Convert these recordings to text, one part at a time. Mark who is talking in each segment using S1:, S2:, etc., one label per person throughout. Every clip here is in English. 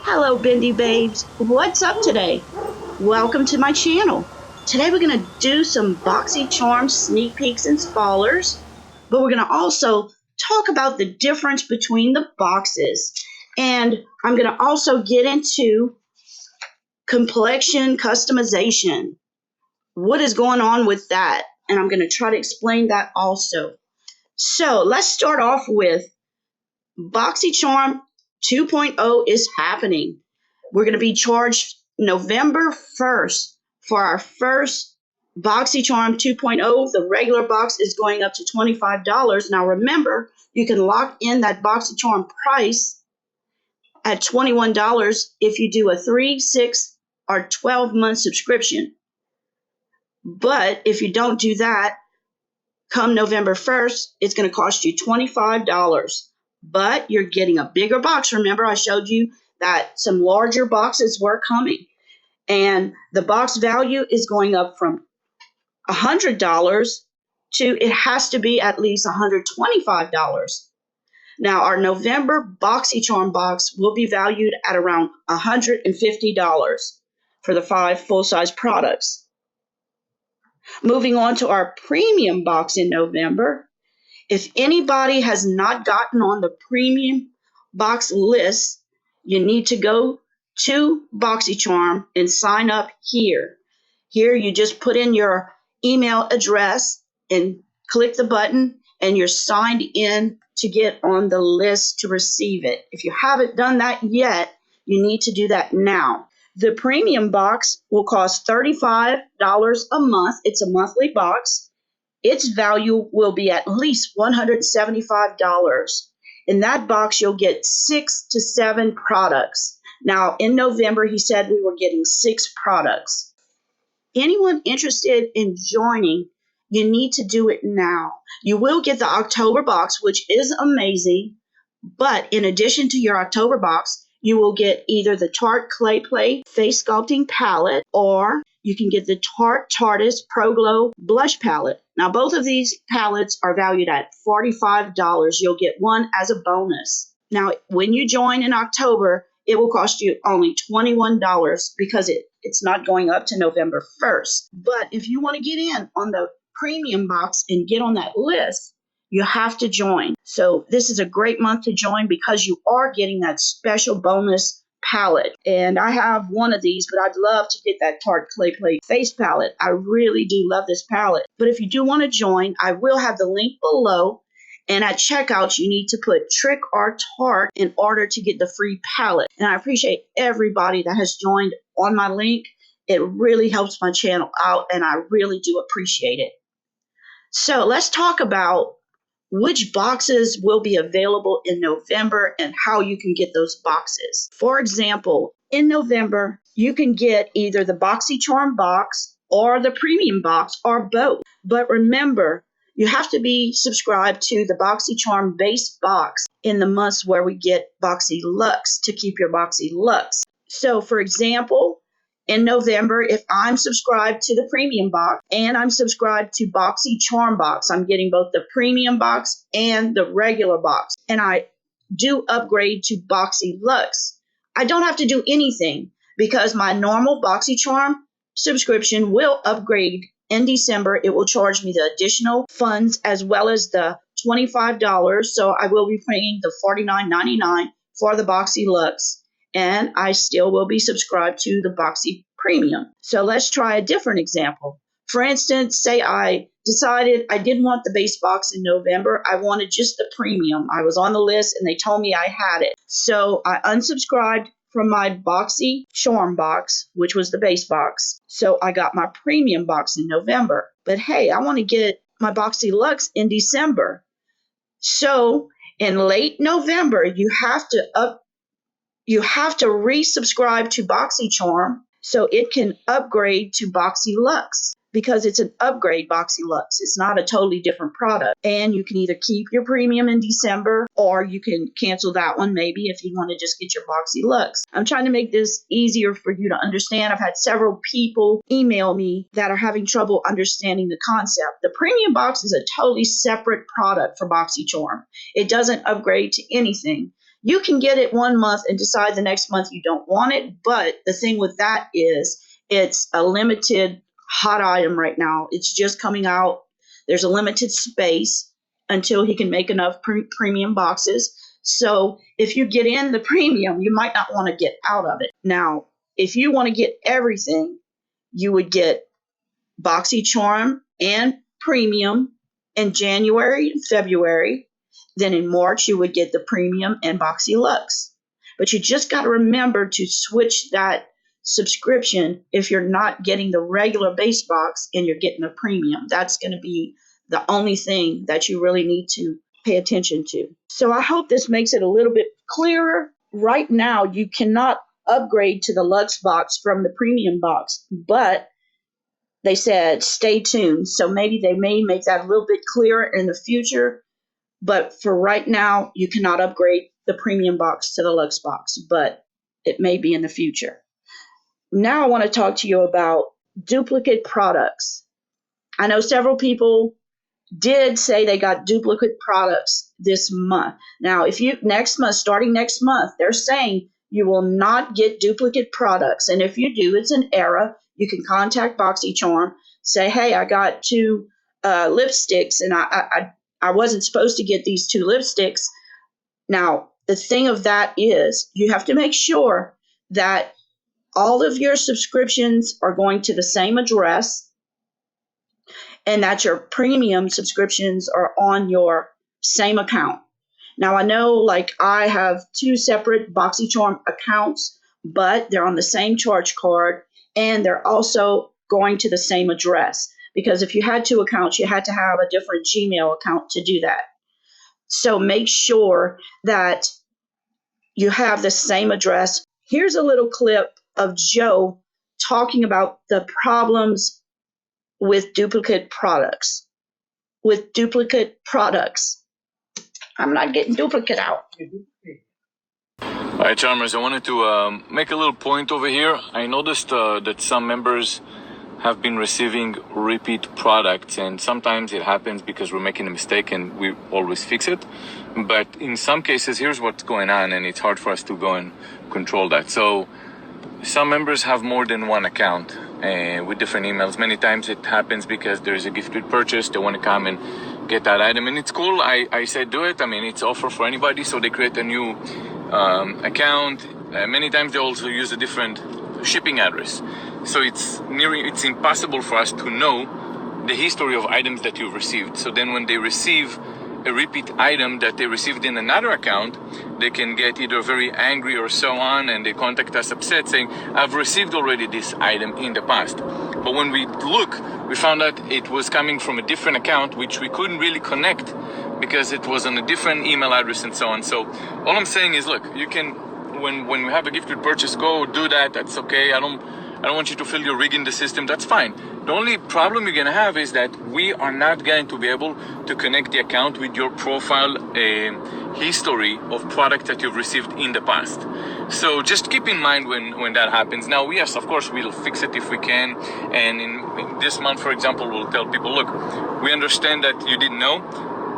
S1: Hello, Bendy Babes. What's up today? Welcome to my channel. Today we're going to do some Boxycharm sneak peeks and spoilers, but we're going to also talk about the difference between the boxes. And I'm going to also get into complexion customization. What is going on with that? And I'm going to try to explain that also. So let's start off with Boxycharm 2.0 is happening. We're going to be charged November 1st for our first Boxycharm 2.0. The regular box is going up to $25. Now remember, you can lock in that Boxycharm price at $21 if you do a 3, 6, or 12-month subscription. But if you don't do that, come November 1st, it's going to cost you $25. But you're getting a bigger box. Remember, I showed you that some larger boxes were coming. And the box value is going up from $100 to it has to be at least $125. Now, our November Boxycharm box will be valued at around $150 for the 5 full-size products. Moving on to our premium box in November. If anybody has not gotten on the premium box list, you need to go to Boxycharm and sign up here. Here you just put in your email address and click the button and you're signed in to get on the list to receive it. If you haven't done that yet, you need to do that now. The premium box will cost $35 a month. It's a monthly box. Its value will be at least $175. In that box, you'll get 6 to 7 products. Now, in November, he said we were getting 6 products. Anyone interested in joining, you need to do it now. You will get the October box, which is amazing. But in addition to your October box, you will get either the Tarte Clay Play Face Sculpting Palette, or you can get the Tarte Tartist ProGlow Blush Palette. Now, both of these palettes are valued at $45. You'll get one as a bonus. Now, when you join in October, it will cost you only $21 because it's not going up to November 1st. But if you want to get in on the premium box and get on that list, you have to join. So this is a great month to join because you are getting that special bonus palette. And I have one of these, but I'd love to get that Tarte Clay Play Face Palette. I really do love this palette. But if you do want to join, I will have the link below. And at checkout, you need to put Trick or Tarte in order to get the free palette. And I appreciate everybody that has joined on my link. It really helps my channel out, and I really do appreciate it. So let's talk about which boxes will be available in November and how you can get those boxes. For example, in November, you can get either the Boxycharm box or the premium box or both. But remember, you have to be subscribed to the Boxycharm base box in the months where we get Boxyluxe to keep your Boxyluxe. So for example, in November, if I'm subscribed to the premium box and I'm subscribed to Boxycharm box, I'm getting both the premium box and the regular box. And I do upgrade to Boxyluxe. I don't have to do anything because my normal Boxycharm subscription will upgrade in December. It will charge me the additional funds as well as the $25. So I will be paying the $49.99 for the Boxyluxe. And I still will be subscribed to the Boxy Premium. So let's try a different example. For instance, say I decided I didn't want the base box in November. I wanted just the premium. I was on the list and they told me I had it. So I unsubscribed from my Boxycharm box, which was the base box. So I got my premium box in November. But hey, I want to get my Boxyluxe in December. So in late November, you have to resubscribe to Boxycharm so it can upgrade to Boxyluxe because it's an upgrade Boxyluxe. It's not a totally different product. And you can either keep your premium in December or you can cancel that one maybe if you want to just get your Boxyluxe. I'm trying to make this easier for you to understand. I've had several people email me that are having trouble understanding the concept. The premium box is a totally separate product for Boxycharm. It doesn't upgrade to anything. You can get it 1 month and decide the next month you don't want it. But the thing with that is it's a limited hot item right now. It's just coming out. There's a limited space until he can make enough premium boxes. So if you get in the premium, you might not want to get out of it. Now, if you want to get everything, you would get Boxycharm and premium in January and February. Then in March, you would get the premium and Boxyluxe. But you just got to remember to switch that subscription if you're not getting the regular base box and you're getting a premium. That's going to be the only thing that you really need to pay attention to. So I hope this makes it a little bit clearer. Right now, you cannot upgrade to the Luxe box from the premium box, but they said stay tuned. So maybe they may make that a little bit clearer in the future. But for right now, you cannot upgrade the premium box to the Luxe box, but it may be in the future. Now I want to talk to you about duplicate products. I know several people did say they got duplicate products this month. Now, if you starting next month, they're saying you will not get duplicate products. And if you do, it's an error. You can contact Boxycharm, say, hey, I got 2 lipsticks and I wasn't supposed to get these 2 lipsticks. Now, the thing of that is you have to make sure that all of your subscriptions are going to the same address and that your premium subscriptions are on your same account. Now, I know like I have 2 separate Boxycharm accounts, but they're on the same charge card and they're also going to the same address. Because if you had 2 accounts, you had to have a different Gmail account to do that. So make sure that you have the same address. Here's a little clip of Joe talking about the problems with duplicate products. I'm not getting duplicate out.
S2: All right, Charmers, I wanted to make a little point over here. I noticed that some members have been receiving repeat products, and sometimes it happens because we're making a mistake and we always fix it. But in some cases, here's what's going on, and it's hard for us to go and control that. So some members have more than 1 account with different emails. Many times it happens because there's a gifted purchase. They want to come and get that item, and it's cool. I said do it. I mean, it's offer for anybody, so they create a new account. Many times they also use a different shipping address. So it's impossible for us to know the history of items that you've received. So then when they receive a repeat item that they received in another account, they can get either very angry or so on, and they contact us upset saying, I've received already this item in the past. But when we look, we found out it was coming from a different account, which we couldn't really connect because it was on a different email address and so on. So all I'm saying is, look, you can, when we have a gifted purchase, go do that. That's okay. I don't want you to feel you're rigging the system. That's fine. The only problem you're going to have is that we are not going to be able to connect the account with your profile history of product that you've received in the past. So just keep in mind when that happens. Now, yes, of course, we'll fix it if we can. And in this month, for example, we'll tell people, look, we understand that you didn't know,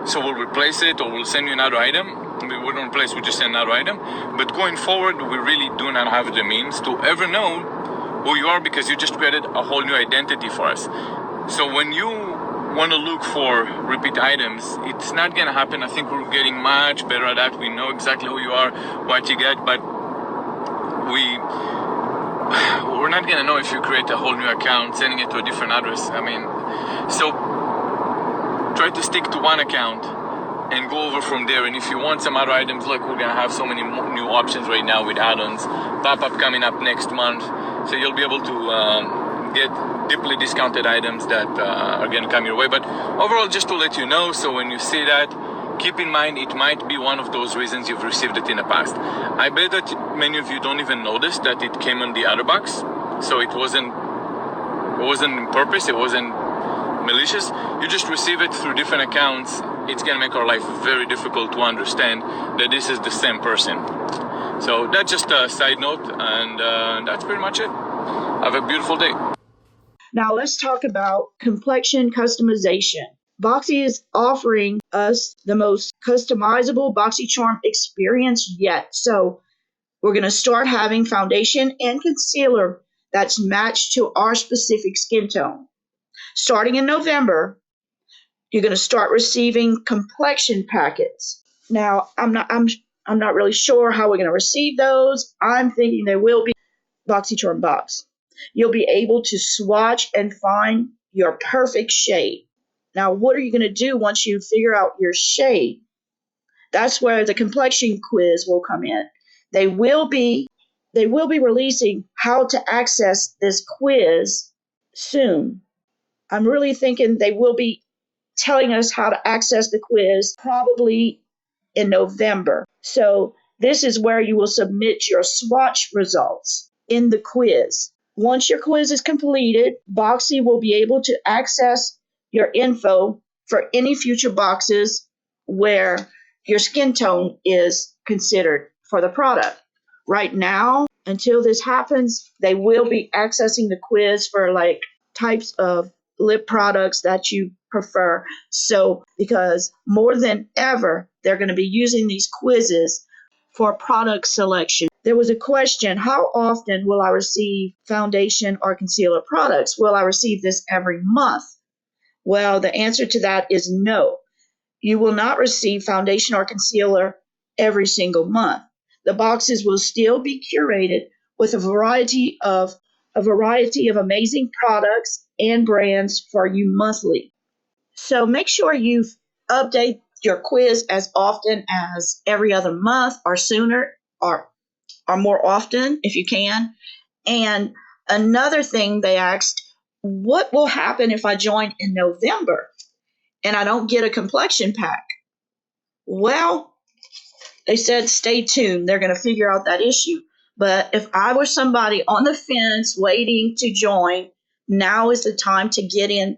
S2: so we'll replace it or we'll send you another item. We wouldn't replace, we just send another item. But going forward, we really do not have the means to ever know who you are because you just created a whole new identity for us. So when you want to look for repeat items, it's not going to happen. I think we're getting much better at that. We know exactly who you are, what you get, but we're not going to know if you create a whole new account, sending it to a different address. I mean, so try to stick to 1 account and go over from there. And if you want some other items, look, we're going to have so many new options right now with add-ons. Pop-up coming up next month. So you'll be able to get deeply discounted items that are going to come your way. But overall, just to let you know, so when you see that, keep in mind it might be one of those reasons you've received it in the past. I bet that many of you don't even notice that it came on the other box. So it wasn't on purpose, it wasn't malicious. You just receive it through different accounts. It's going to make our life very difficult to understand that this is the same person. So that's just a side note, and that's pretty much it. Have a beautiful day.
S1: Now let's talk about complexion customization. Boxy is offering us the most customizable Boxycharm experience yet. So we're going to start having foundation and concealer that's matched to our specific skin tone. Starting in November, you're going to start receiving complexion packets. Now, I'm not really sure how we're going to receive those. I'm thinking they will be Boxycharm box. You'll be able to swatch and find your perfect shade. Now, what are you going to do once you figure out your shade? That's where the complexion quiz will come in. They will be releasing how to access this quiz soon. I'm really thinking they will be telling us how to access the quiz probably in November. So this is where you will submit your swatch results in the quiz. Once your quiz is completed, Boxy will be able to access your info for any future boxes where your skin tone is considered for the product. Right now, until this happens, they will be accessing the quiz for like types of lip products that you prefer. So, because more than ever, they're going to be using these quizzes for product selection. There was a question, how often will I receive foundation or concealer products? Will I receive this every month? Well, the answer to that is no. You will not receive foundation or concealer every single month. The boxes will still be curated with a variety of amazing products and brands for you monthly. So make sure you update your quiz as often as every other month or sooner or more often if you can. And another thing they asked, what will happen if I join in November and I don't get a complexion pack? Well, they said stay tuned. They're going to figure out that issue. But if I were somebody on the fence waiting to join, now is the time to get in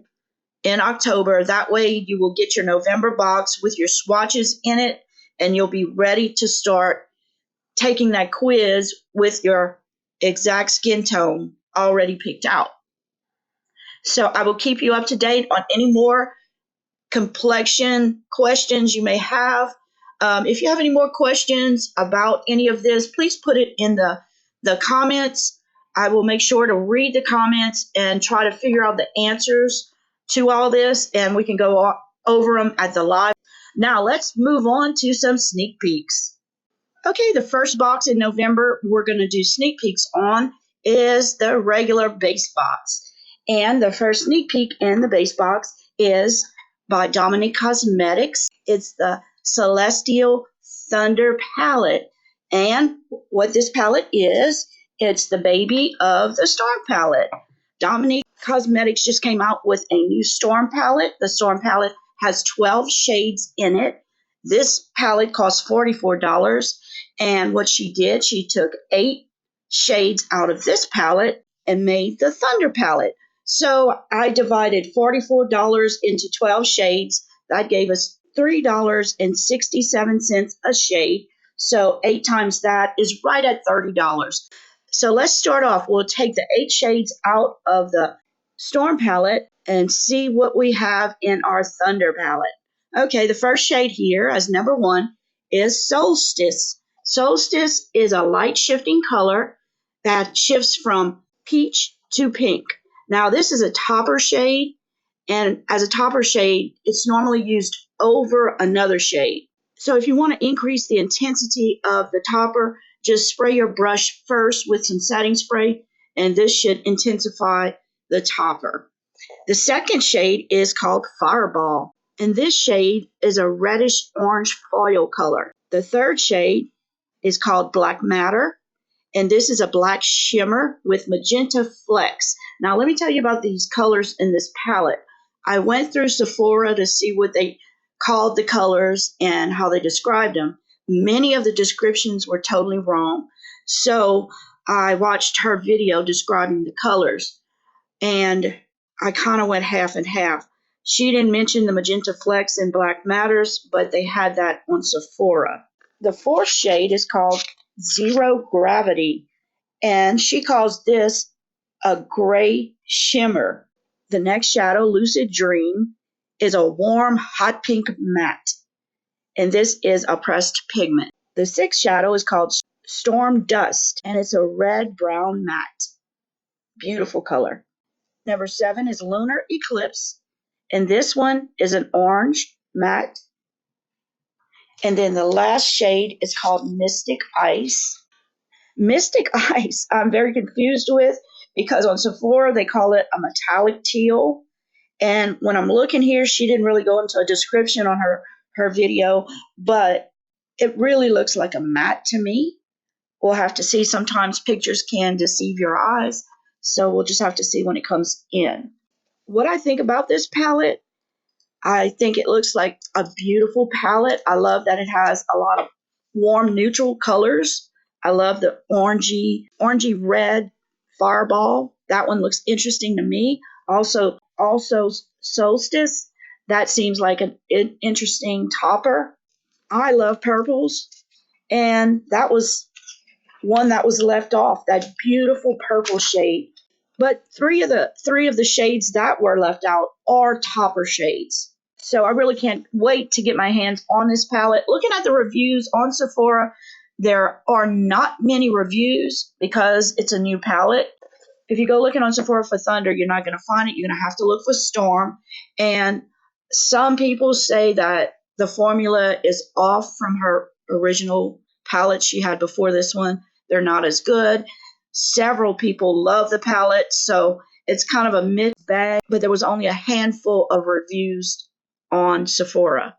S1: October. That way you will get your November box with your swatches in it, and you'll be ready to start taking that quiz with your exact skin tone already picked out. So I will keep you up to date on any more complexion questions you may have. If you have any more questions about any of this, please put it in the comments. I will make sure to read the comments and try to figure out the answers to all this, and we can go over them at the live. Now let's move on to some sneak peeks. Okay, the first box in November we're going to do sneak peeks on is the regular base box. And the first sneak peek in the base box is by Dominique Cosmetics. It's the Celestial Thunder palette. And what this palette is, it's the baby of the Storm palette. Dominique Cosmetics just came out with a new Storm palette. The Storm palette has 12 shades in it. This palette costs $44. And what she did, she took 8 shades out of this palette and made the Thunder palette. So I divided $44 into 12 shades. That gave us $3.67 a shade. So 8 times that is right at $30. So let's start off. We'll take the 8 shades out of the Storm palette and see what we have in our Thunder palette. Okay, the first shade here as number 1 is Solstice. Solstice is a light shifting color that shifts from peach to pink. Now, this is a topper shade, and as a topper shade, it's normally used over another shade. So if you want to increase the intensity of the topper, just spray your brush first with some setting spray, and this should intensify the topper. The second shade is called Fireball, and this shade is a reddish orange foil color. The third shade is called Black Matter, and this is a black shimmer with magenta flecks. Now, let me tell you about these colors in this palette. I went through Sephora to see what they called the colors and how they described them. Many of the descriptions were totally wrong, so I watched her video describing the colors, and I kind of went half and half. She didn't mention the magenta flecks and black matters, but they had that on Sephora. The fourth shade is called Zero Gravity, and she calls this a gray shimmer. The next shadow, Lucid Dream, is a warm, hot pink matte, and this is a pressed pigment. The sixth shadow is called Storm Dust, and it's a red-brown matte. Beautiful color. Number 7 is Lunar Eclipse, and this one is an orange matte. And then the last shade is called Mystic Ice. Mystic Ice, I'm very confused with because on Sephora they call it a metallic teal. And when I'm looking here, she didn't really go into a description on her video, but it really looks like a matte to me. We'll have to see. Sometimes pictures can deceive your eyes, so we'll just have to see when it comes in. What I think about this palette, I think it looks like a beautiful palette. I love that it has a lot of warm neutral colors. I love the orangey red fireball. That one looks interesting to me. Also Solstice. That seems like an interesting topper. I love purples, and that was one that was left off, that beautiful purple shade. But three of the shades that were left out are topper shades. So I really can't wait to get my hands on this palette. Looking at the reviews on Sephora, there are not many reviews because it's a new palette. If you go looking on Sephora for Thunder, you're not going to find it. You're going to have to look for Storm. And some people say that the formula is off from her original palette she had before this one. They're not as good. Several people love the palette, so it's kind of a mixed bag, but there was only a handful of reviews on Sephora.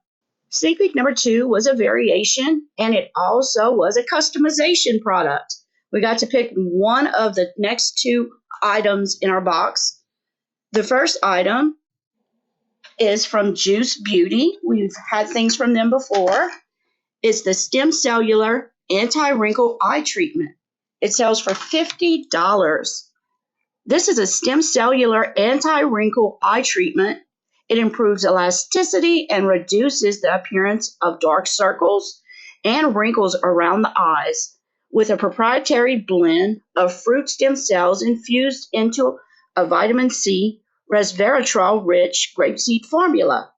S1: Sneak peek number 2 was a variation, and it also was a customization product. We got to pick one of the next 2 items in our box. The first item is from Juice Beauty. We've had things from them before. It's the Stem Cellular Anti-Wrinkle Eye Treatment. It sells for $50. This is a stem cellular anti-wrinkle eye treatment. It improves elasticity and reduces the appearance of dark circles and wrinkles around the eyes with a proprietary blend of fruit stem cells infused into a vitamin C resveratrol-rich grapeseed formula.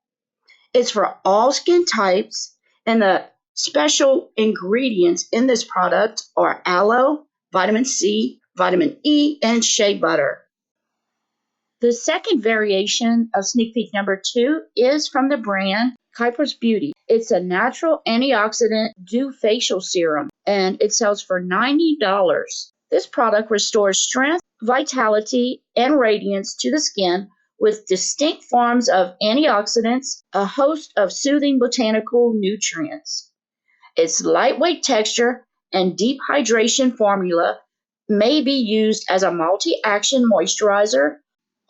S1: It's for all skin types, and the special ingredients in this product are aloe, vitamin C, vitamin E, and shea butter. The second variation of sneak peek number 2 is from the brand Kypros Beauty. It's a natural antioxidant dew facial serum, and it sells for $90. This product restores strength, vitality, and radiance to the skin with distinct forms of antioxidants, a host of soothing botanical nutrients. Its lightweight texture and deep hydration formula may be used as a multi-action moisturizer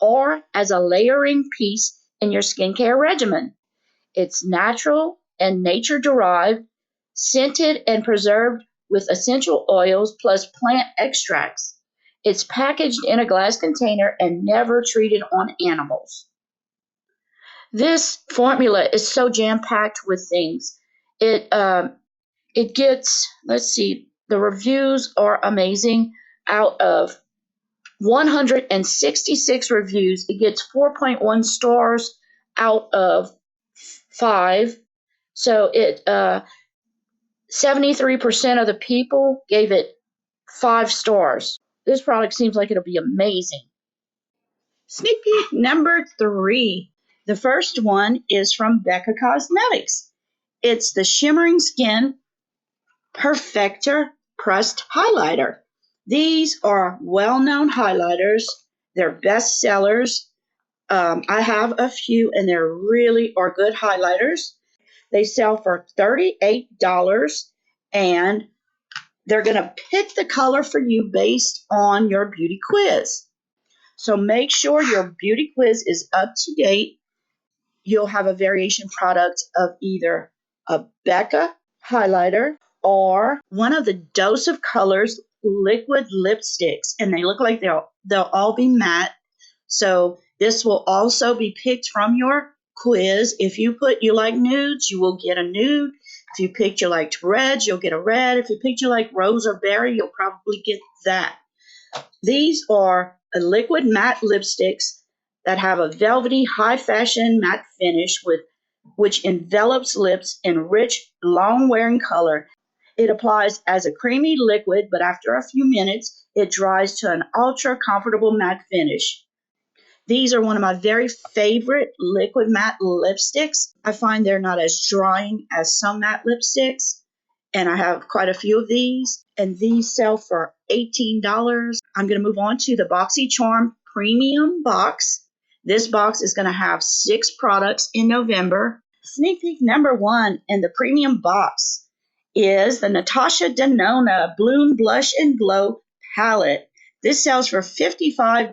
S1: or as a layering piece in your skincare regimen. It's natural and nature-derived, scented and preserved with essential oils plus plant extracts. It's packaged in a glass container and never treated on animals. This formula is so jam-packed with things. It gets, let's see, the reviews are amazing. Out of 166 reviews, it gets 4.1 stars out of 5. So it 73% of the people gave it 5 stars. This product seems like it'll be amazing. Sneak peek number 3. The first one is from Becca Cosmetics. It's the Shimmering Skin Perfector Pressed Highlighter. These are well-known highlighters. They're best sellers. I have a few, and they really are good highlighters. They sell for $38, and they're going to pick the color for you based on your beauty quiz. So make sure your beauty quiz is up to date. You'll have a variation product of either a Becca highlighter or one of the Dose of Colors liquid lipsticks, and they look like they'll all be matte. So this will also be picked from your quiz. If you put you like nudes, you will get a nude. If you picked you liked reds, you'll get a red. If you picked you like rose or berry, you'll probably get that. These are liquid matte lipsticks. that have a velvety, high-fashion matte finish which envelops lips in rich, long-wearing color. It applies as a creamy liquid, but after a few minutes, it dries to an ultra-comfortable matte finish. These are one of my very favorite liquid matte lipsticks. I find they're not as drying as some matte lipsticks, and I have quite a few of these, and these sell for $18. I'm going to move on to the Boxycharm Premium Box. This box is going to have 6 products in November. Sneak peek number 1 in the Premium Box is the Natasha Denona Bloom Blush and Glow Palette. This sells for $55.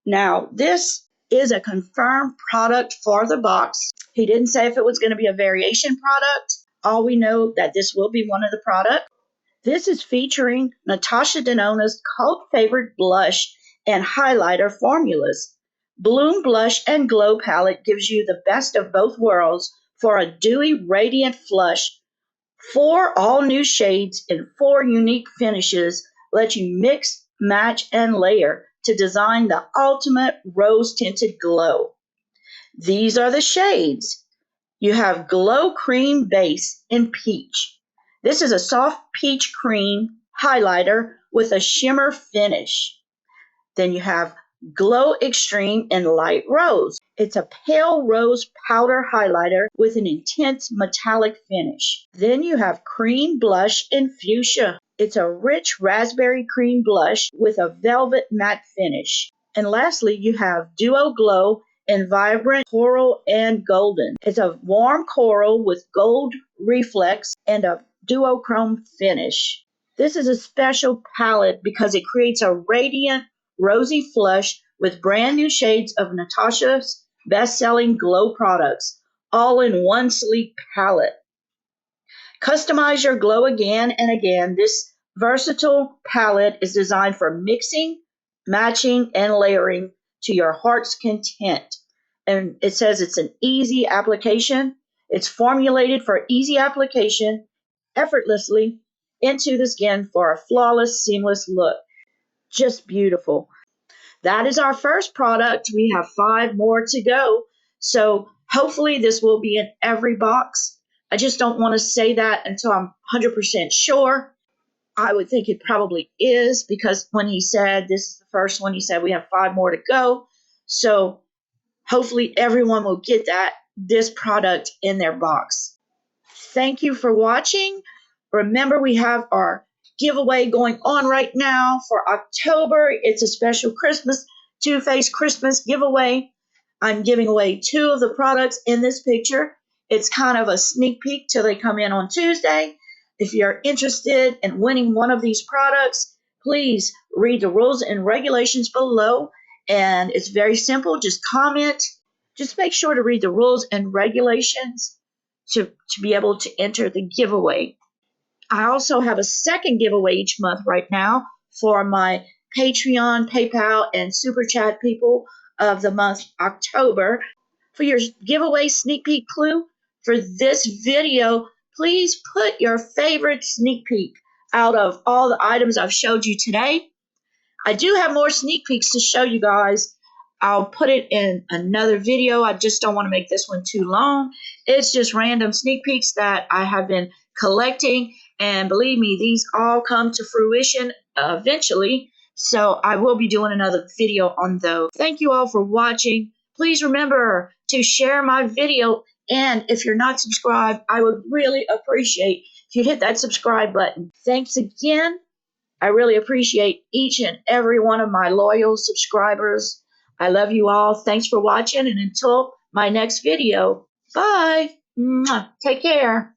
S1: Now, this is a confirmed product for the box. He didn't say if it was going to be a variation product. All we know that this will be one of the products. This is featuring Natasha Denona's cult favorite blush and highlighter formulas. Bloom Blush and Glow palette gives you the best of both worlds for a dewy, radiant flush. 4 all-new shades in 4 unique finishes let you mix, match, and layer to design the ultimate rose-tinted glow. These are the shades. You have Glow Cream Base in Peach. This is a soft peach cream highlighter with a shimmer finish. Then you have Glow Extreme in Light Rose. It's a pale rose powder highlighter with an intense metallic finish. Then you have Cream Blush in Fuchsia. It's a rich raspberry cream blush with a velvet matte finish. And lastly, you have Duo Glow in Vibrant Coral and Golden. It's a warm coral with gold reflex and a duochrome finish. This is a special palette because it creates a radiant, rosy flush with brand new shades of Natasha's best-selling glow products, all in one sleek palette. Customize your glow again and again. This versatile palette is designed for mixing, matching, and layering to your heart's content. And it says it's an easy application. It's formulated for easy application effortlessly into the skin for a flawless, seamless look. Just beautiful. That is our first product. We have 5 more to go. So hopefully this will be in every box. I just don't want to say that until I'm 100% sure. I would think it probably is because when he said this is the first one, he said we have 5 more to go. So hopefully everyone will get this product in their box. Thank you for watching. Remember, we have our giveaway going on right now for October. It's a special Christmas, two-faced Christmas giveaway. I'm giving away 2 of the products in this picture. It's kind of a sneak peek till they come in on Tuesday. If you're interested in winning one of these products, please read the rules and regulations below. And it's very simple. Just comment. Just make sure to read the rules and regulations to be able to enter the giveaway. I also have a second giveaway each month right now for my Patreon, PayPal, and Super Chat people of the month October. For your giveaway sneak peek clue for this video, please put your favorite sneak peek out of all the items I've showed you today. I do have more sneak peeks to show you guys. I'll put it in another video. I just don't want to make this one too long. It's just random sneak peeks that I have been collecting. And believe me, these all come to fruition eventually. So I will be doing another video on those. Thank you all for watching. Please remember to share my video. And if you're not subscribed, I would really appreciate if you hit that subscribe button. Thanks again. I really appreciate each and every one of my loyal subscribers. I love you all. Thanks for watching. And until my next video, bye. Take care.